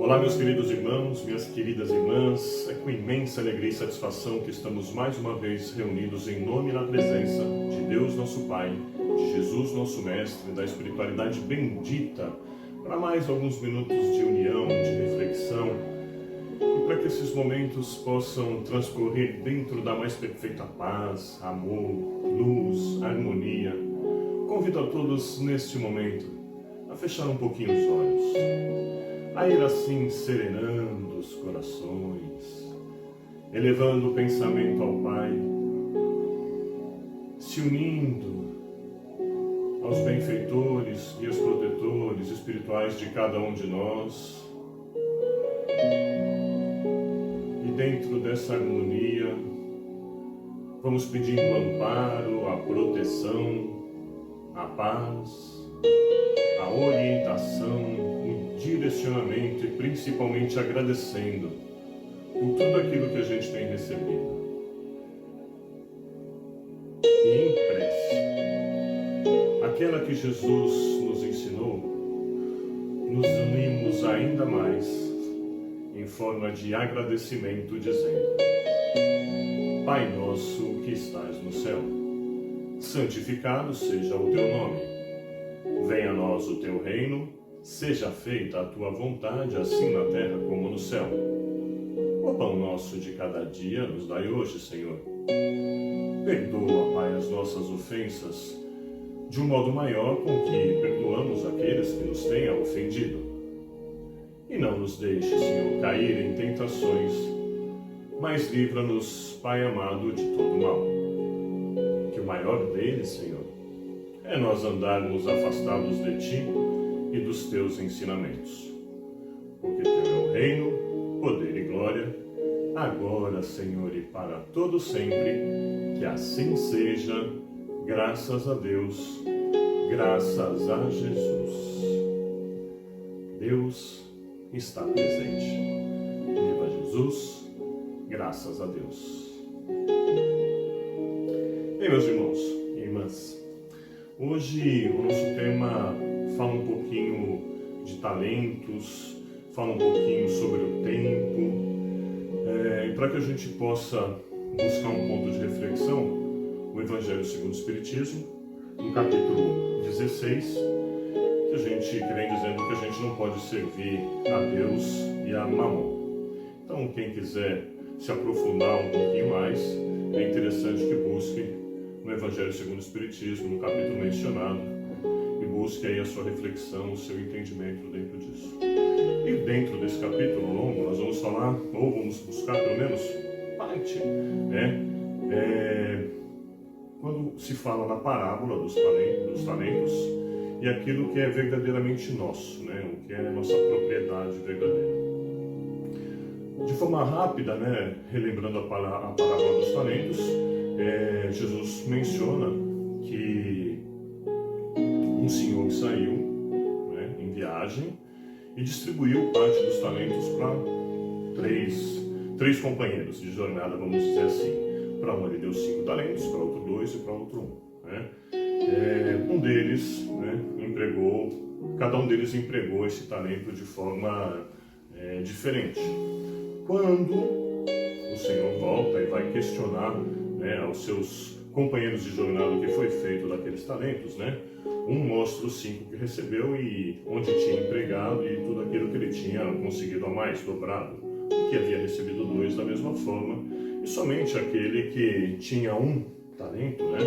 Olá, meus queridos irmãos, minhas queridas irmãs, é com imensa alegria e satisfação que estamos mais uma vez reunidos em nome e na presença de Deus nosso Pai, de Jesus nosso Mestre, da espiritualidade bendita, para mais alguns minutos de união, de reflexão, e para que esses momentos possam transcorrer dentro da mais perfeita paz, amor, luz, harmonia. Convido a todos neste momento a fechar um pouquinho os olhos, a ir assim serenando os corações, elevando o pensamento ao Pai, se unindo aos benfeitores e aos protetores espirituais de cada um de nós. E dentro dessa harmonia, vamos pedindo o amparo, a proteção, a paz, a orientação, o direcionamento e principalmente agradecendo por tudo aquilo que a gente tem recebido. E em prece, aquela que Jesus nos ensinou, nos unimos ainda mais em forma de agradecimento, dizendo: Pai nosso que estás no céu, santificado seja o teu nome. Venha a nós o teu reino, seja feita a tua vontade, assim na terra como no céu. O pão nosso de cada dia nos dai hoje, Senhor. Perdoa, Pai, as nossas ofensas, de um modo maior com que perdoamos aqueles que nos tenham ofendido. E não nos deixe, Senhor, cair em tentações, mas livra-nos, Pai amado, de todo mal. Que o maior deles, Senhor, é nós andarmos afastados de Ti e dos Teus ensinamentos. Porque Teu é o reino, poder e glória, agora, Senhor, e para todo sempre. Que assim seja, graças a Deus, graças a Jesus. Deus está presente. Viva Jesus, graças a Deus. Bem, meus irmãos e irmãs, hoje o nosso tema fala um pouquinho de talentos, fala um pouquinho sobre o tempo, e para que a gente possa buscar um ponto de reflexão, o Evangelho segundo o Espiritismo, no capítulo 16, que a gente vem dizendo que a gente não pode servir a Deus e a Mamon. Então, quem quiser se aprofundar um pouquinho mais, é interessante que busque no Evangelho segundo o Espiritismo, no capítulo mencionado, e busque aí a sua reflexão, o seu entendimento dentro disso. E dentro desse capítulo longo, nós vamos falar, ou vamos buscar pelo menos parte, né? Quando se fala na parábola dos talentos e aquilo que é verdadeiramente nosso, né? O que é a nossa propriedade verdadeira. De forma rápida, né? Relembrando a parábola dos talentos, Jesus menciona que um senhor saiu, né, em viagem e distribuiu parte dos talentos para três companheiros de jornada, vamos dizer assim. Para um ele deu 5 talentos, para outro 2 e para outro 1. Né? Um deles, né, cada um deles empregou esse talento de forma diferente. Quando o Senhor volta e vai questionar, né, aos seus companheiros de jornada o que foi feito daqueles talentos, né? Um mostra os 5 que recebeu e onde tinha empregado e tudo aquilo que ele tinha conseguido a mais, dobrado, o que havia recebido 2 da mesma forma, e somente aquele que tinha 1 talento, né,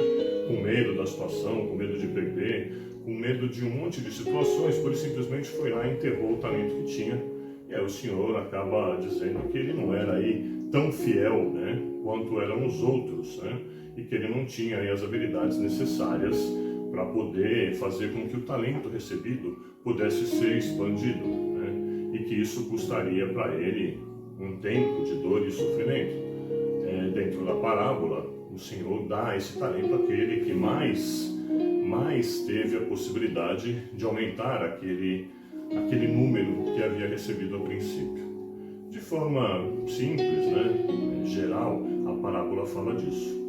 com medo da situação, com medo de perder, com medo de um monte de situações, por isso simplesmente foi lá e enterrou o talento que tinha. E aí o Senhor acaba dizendo que ele não era aí tão fiel, né, quanto eram os outros, né, e que ele não tinha aí as habilidades necessárias para poder fazer com que o talento recebido pudesse ser expandido, né, e que isso custaria para ele um tempo de dor e sofrimento. Dentro da parábola, o Senhor dá esse talento àquele que mais teve a possibilidade de aumentar aquele número que havia recebido a princípio. De forma simples, né, geral, a parábola fala disso.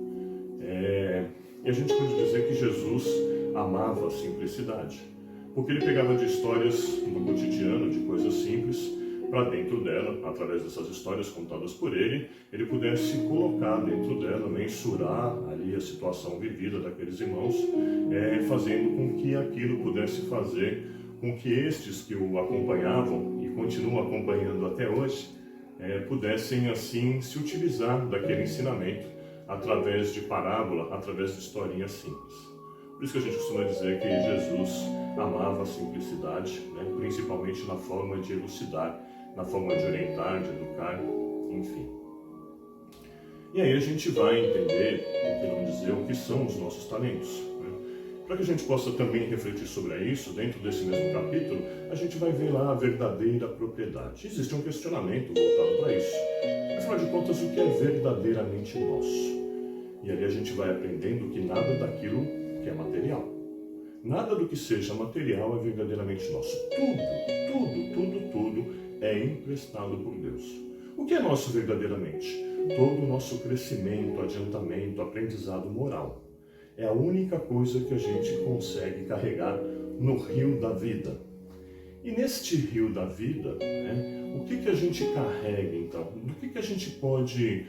E a gente pode dizer que Jesus amava a simplicidade, porque ele pegava de histórias do cotidiano, de coisas simples, para dentro dela, através dessas histórias contadas por ele pudesse colocar dentro dela, mensurar ali a situação vivida daqueles irmãos, fazendo com que aquilo pudesse fazer com que estes que o acompanhavam e continuam acompanhando até hoje, pudessem assim se utilizar daquele ensinamento através de parábola, através de historinhas simples. Por isso que a gente costuma dizer que Jesus amava a simplicidade, principalmente na forma de elucidar, na forma de orientar, de educar, enfim. E aí a gente vai entender, por que não dizer, o que são os nossos talentos. Para que a gente possa também refletir sobre isso, dentro desse mesmo capítulo, a gente vai ver lá a verdadeira propriedade. Existe um questionamento voltado para isso. Afinal de contas, o que é verdadeiramente nosso? E ali a gente vai aprendendo que nada daquilo que é material, nada do que seja material é verdadeiramente nosso. Tudo é emprestado por Deus. O que é nosso verdadeiramente? Todo o nosso crescimento, adiantamento, aprendizado moral. É a única coisa que a gente consegue carregar no rio da vida. E neste rio da vida, o que a gente carrega então? Do que a gente pode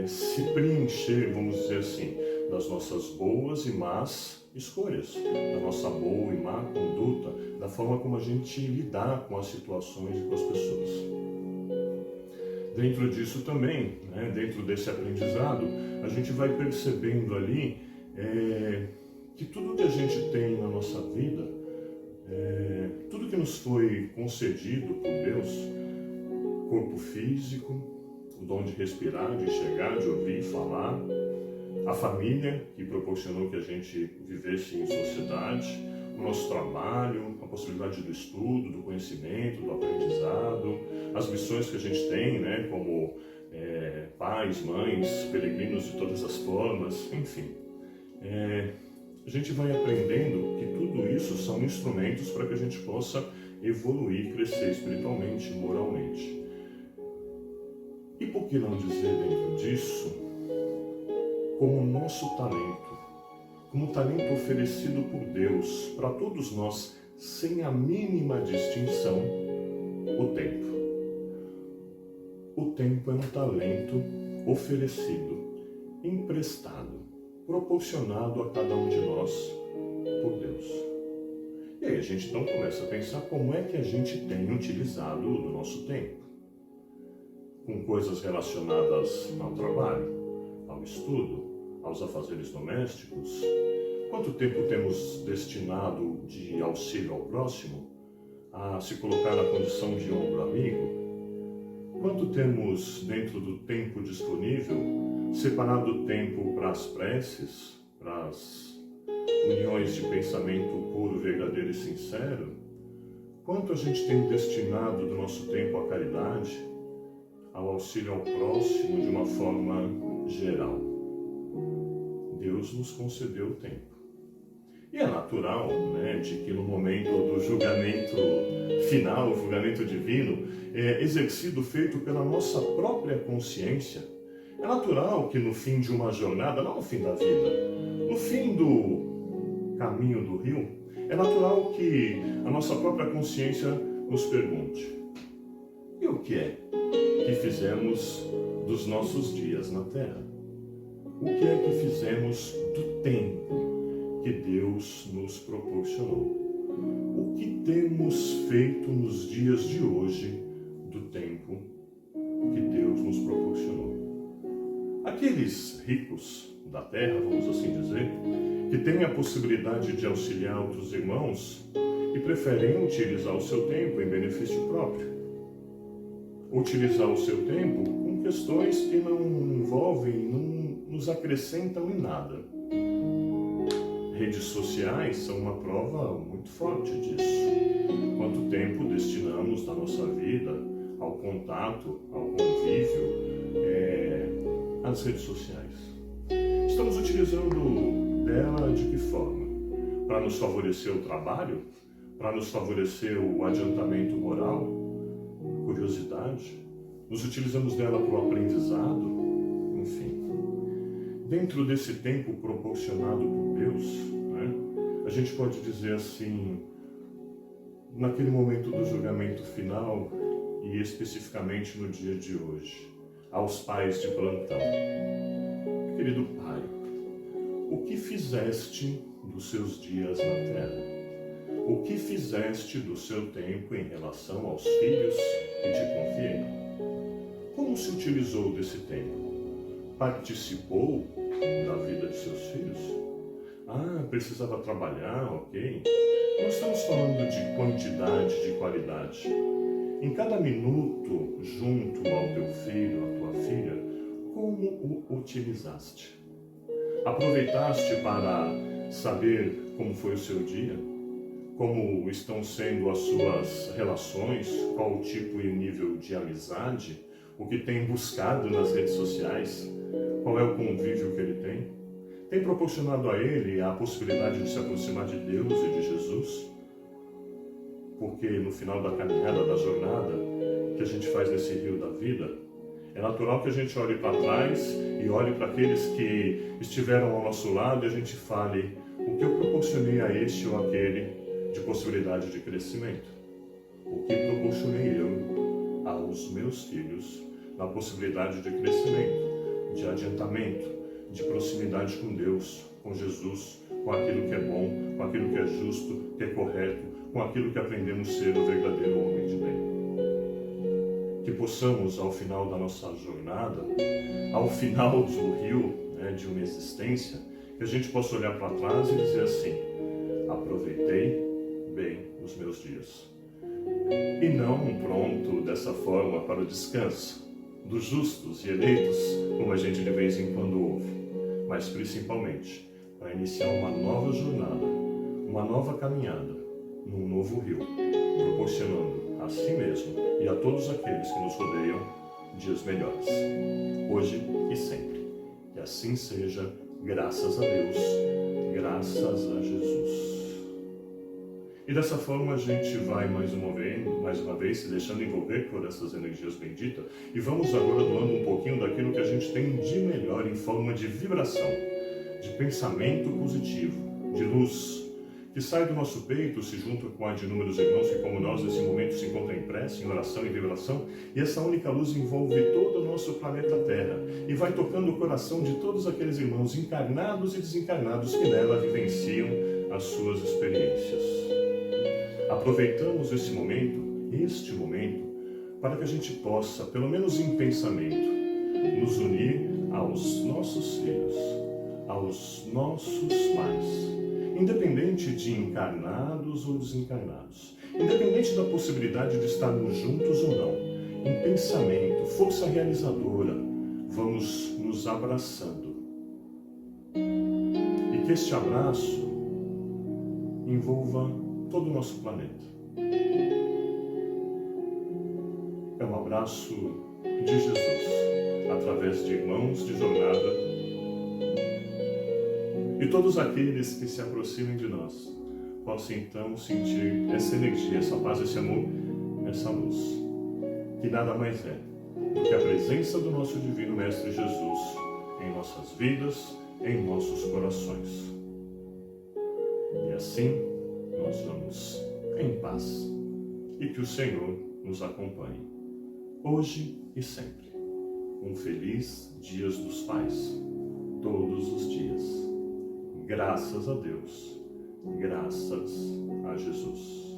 se preencher, vamos dizer assim, das nossas boas e más escolhas, da nossa boa e má conduta, da forma como a gente lidar com as situações e com as pessoas. Dentro disso também, dentro desse aprendizado, a gente vai percebendo ali que tudo que a gente tem na nossa vida, tudo que nos foi concedido por Deus, corpo físico, o dom de respirar, de enxergar, de ouvir, falar, a família que proporcionou que a gente vivesse em sociedade, o nosso trabalho, a possibilidade do estudo, do conhecimento, do aprendizado, as missões que a gente tem, como pais, mães, peregrinos de todas as formas, enfim. A gente vai aprendendo que tudo isso são instrumentos para que a gente possa evoluir, crescer espiritualmente, moralmente. E por que não dizer dentro disso, como nosso talento, como talento oferecido por Deus para todos nós, sem a mínima distinção, o tempo. O tempo é um talento oferecido, emprestado, proporcionado a cada um de nós por Deus. E aí a gente então começa a pensar como é que a gente tem utilizado o nosso tempo. Com coisas relacionadas ao trabalho, ao estudo, aos afazeres domésticos. Quanto tempo temos destinado de auxílio ao próximo, a se colocar na condição de ombro amigo? Quanto temos, dentro do tempo disponível, separado tempo para as preces, para as uniões de pensamento puro, verdadeiro e sincero? Quanto a gente tem destinado do nosso tempo à caridade, ao auxílio ao próximo de uma forma geral? Deus nos concedeu o tempo. E é natural, de que no momento do julgamento final, o julgamento divino, exercido, feito pela nossa própria consciência, é natural que no fim de uma jornada, não no fim da vida, no fim do caminho do rio, é natural que a nossa própria consciência nos pergunte: e o que é que fizemos dos nossos dias na Terra? O que é que fizemos do tempo que Deus nos proporcionou? O que temos feito nos dias de hoje do tempo que Deus nos proporcionou? Aqueles ricos da terra, vamos assim dizer, que têm a possibilidade de auxiliar outros irmãos e preferem utilizar o seu tempo em benefício próprio. Utilizar o seu tempo com questões que não envolvem, não nos acrescentam em nada. Redes sociais são uma prova muito forte disso. Quanto tempo destinamos da nossa vida ao contato, ao convívio, às redes sociais? Estamos utilizando dela de que forma? Para nos favorecer o trabalho? Para nos favorecer o adiantamento moral? Curiosidade? Nos utilizamos dela para o aprendizado? Enfim. Dentro desse tempo proporcionado por Deus, a gente pode dizer assim, naquele momento do julgamento final, e especificamente no dia de hoje, aos pais de plantão. Querido Pai, o que fizeste dos seus dias na terra? O que fizeste do seu tempo em relação aos filhos que te confiei? Como se utilizou desse tempo? Participou da vida de seus filhos? Precisava trabalhar, ok. Não estamos falando de quantidade, de qualidade. Em cada minuto junto ao teu filho, à tua filha, como o utilizaste? Aproveitaste para saber como foi o seu dia? Como estão sendo as suas relações? Qual o tipo e nível de amizade? O que tem buscado nas redes sociais? Qual é o convívio que ele tem? Tem proporcionado a ele a possibilidade de se aproximar de Deus e de Jesus? Porque no final da caminhada, da jornada que a gente faz nesse rio da vida, é natural que a gente olhe para trás e olhe para aqueles que estiveram ao nosso lado e a gente fale: o que eu proporcionei a este ou aquele de possibilidade de crescimento? O que proporcionei eu aos meus filhos na possibilidade de crescimento, de adiantamento, de proximidade com Deus, com Jesus, com aquilo que é bom, com aquilo que é justo, que é correto, com aquilo que aprendemos a ser o verdadeiro homem de bem. Que possamos, ao final da nossa jornada, ao final do rio, de uma existência, que a gente possa olhar para trás e dizer assim: aproveitei bem os meus dias. E não pronto dessa forma para o descanso dos justos e eleitos, como a gente de vez em quando ouve, mas principalmente para iniciar uma nova jornada, uma nova caminhada, num novo rio, proporcionando a si mesmo e a todos aqueles que nos rodeiam dias melhores, hoje e sempre. Que assim seja, graças a Deus, graças a Jesus. E dessa forma a gente vai mais uma vez se deixando envolver por essas energias benditas e vamos agora doando um pouquinho daquilo que a gente tem de melhor em forma de vibração, de pensamento positivo, de luz, que sai do nosso peito, se junta com a de inúmeros irmãos que como nós nesse momento se encontram em prece, em oração e vibração, e essa única luz envolve todo o nosso planeta Terra e vai tocando o coração de todos aqueles irmãos encarnados e desencarnados que nela vivenciam as suas experiências. Aproveitamos este momento, para que a gente possa, pelo menos em pensamento, nos unir aos nossos filhos, aos nossos pais, independente de encarnados ou desencarnados, independente da possibilidade de estarmos juntos ou não, em pensamento, força realizadora, vamos nos abraçando. E que este abraço envolva todo o nosso planeta. É um abraço de Jesus, através de irmãos de jornada, e todos aqueles que se aproximem de nós possam então sentir essa energia, essa paz, esse amor, essa luz, que nada mais é do que a presença do nosso Divino Mestre Jesus em nossas vidas, em nossos corações. E assim nós vamos em paz e que o Senhor nos acompanhe, hoje e sempre. Um feliz Dia dos Pais, todos os dias. Graças a Deus, graças a Jesus.